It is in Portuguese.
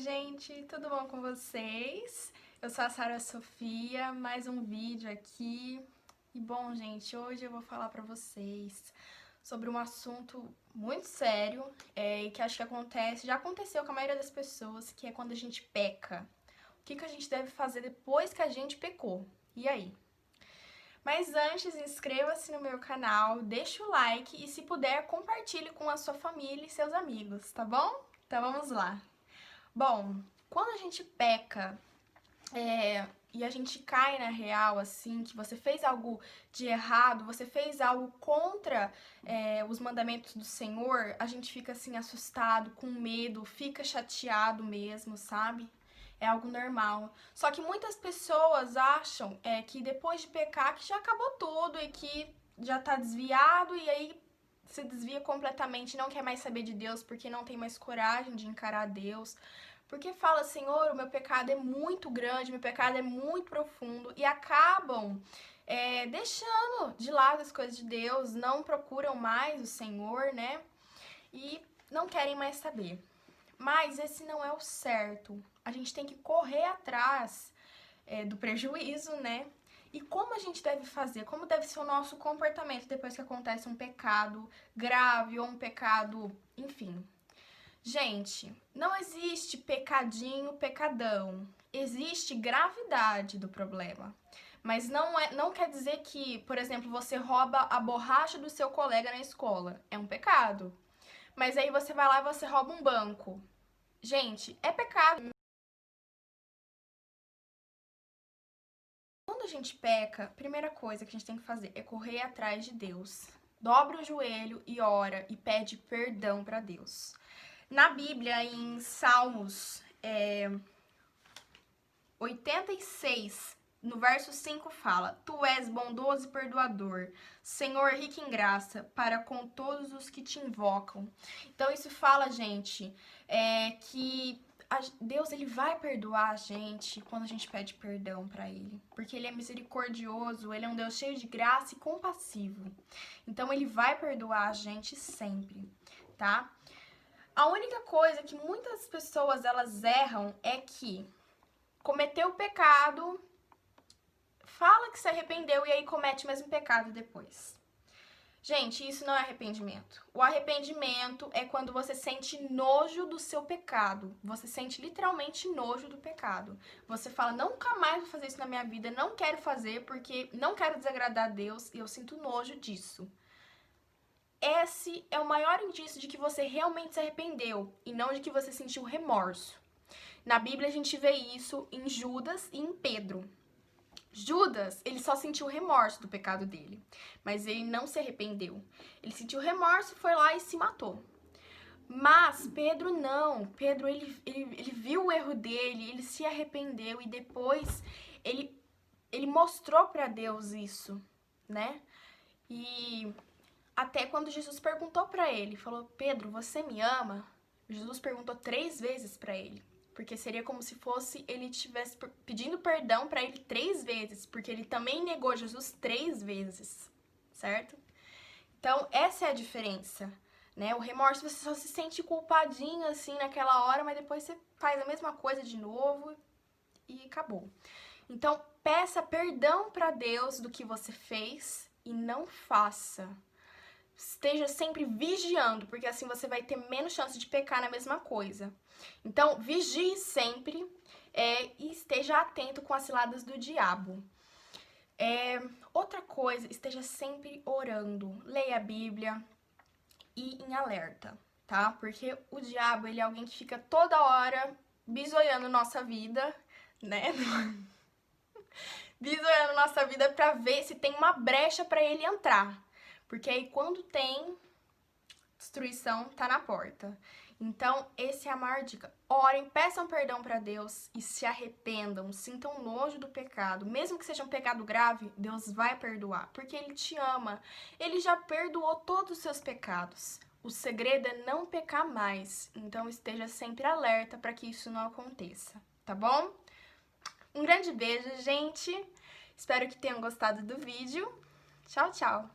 gente, tudo bom com vocês? Eu sou a Sara Sofia, mais um vídeo aqui. E bom, gente, hoje eu vou falar pra vocês sobre um assunto muito sério e que acho que já aconteceu com a maioria das pessoas, que é quando a gente peca. O que a gente deve fazer depois que a gente pecou? E aí? Mas antes, inscreva-se no meu canal, deixa o like e, se puder, compartilhe com a sua família e seus amigos, tá bom? Então vamos lá. Bom, quando a gente peca e a gente cai na real, assim, que você fez algo de errado, você fez algo contra os mandamentos do Senhor, a gente fica assim assustado, com medo, fica chateado mesmo, sabe? É algo normal. Só que muitas pessoas acham que depois de pecar que já acabou tudo e que já tá desviado e aí se desvia completamente, não quer mais saber de Deus porque não tem mais coragem de encarar Deus. Porque fala, Senhor, o meu pecado é muito grande, meu pecado é muito profundo, e acabam deixando de lado as coisas de Deus, não procuram mais o Senhor, né? E não querem mais saber. Mas esse não é o certo. A gente tem que correr atrás do prejuízo, né? E como a gente deve fazer? Como deve ser o nosso comportamento depois que acontece um pecado grave ou um pecado, enfim. Gente, não existe pecadinho, pecadão. Existe gravidade do problema. Mas não quer dizer que, por exemplo, você rouba a borracha do seu colega na escola. É um pecado. Mas aí você vai lá e você rouba um banco. Gente, é pecado. Quando a gente peca, a primeira coisa que a gente tem que fazer é correr atrás de Deus. Dobra o joelho e ora e pede perdão para Deus. Na Bíblia, em Salmos 86, no verso 5 fala: Tu és bondoso e perdoador, Senhor rico em graça, para com todos os que te invocam. Então isso fala, gente, que Deus ele vai perdoar a gente quando a gente pede perdão para ele, porque ele é misericordioso, ele é um Deus cheio de graça e compassivo. Então ele vai perdoar a gente sempre, tá? A única coisa que muitas pessoas elas erram é que cometeu o pecado, fala que se arrependeu e aí comete o mesmo pecado depois. Gente, isso não é arrependimento. O arrependimento é quando você sente nojo do seu pecado. Você sente literalmente nojo do pecado. Você fala, nunca mais vou fazer isso na minha vida, não quero fazer porque não quero desagradar a Deus e eu sinto nojo disso. Esse é o maior indício de que você realmente se arrependeu e não de que você sentiu remorso. Na Bíblia a gente vê isso em Judas e em Pedro. Judas, ele só sentiu remorso do pecado dele, mas ele não se arrependeu. Ele sentiu remorso, foi lá e se matou. Mas Pedro não. Pedro, ele viu o erro dele, ele se arrependeu e depois ele mostrou para Deus isso, né? E até quando Jesus perguntou para ele, falou, Pedro, você me ama? Jesus perguntou 3 vezes para ele. Porque seria como se fosse ele estivesse pedindo perdão para ele 3 vezes, porque ele também negou Jesus 3 vezes, certo? Então, essa é a diferença, né? O remorso, você só se sente culpadinho, assim, naquela hora, mas depois você faz a mesma coisa de novo e acabou. Então, peça perdão para Deus do que você fez e não faça. Esteja sempre vigiando, porque assim você vai ter menos chance de pecar na mesma coisa. Então, vigie sempre e esteja atento com as ciladas do diabo. Outra coisa, esteja sempre orando. Leia a Bíblia e em alerta, tá? Porque o diabo, ele é alguém que fica toda hora bisoiando nossa vida, né? Bisoiando nossa vida pra ver se tem uma brecha pra ele entrar. Porque aí quando tem, destruição tá na porta. Então, essa é a maior dica. Orem, peçam perdão para Deus e se arrependam, sintam nojo do pecado. Mesmo que seja um pecado grave, Deus vai perdoar, porque Ele te ama. Ele já perdoou todos os seus pecados. O segredo é não pecar mais. Então, esteja sempre alerta para que isso não aconteça, tá bom? Um grande beijo, gente. Espero que tenham gostado do vídeo. Tchau, tchau!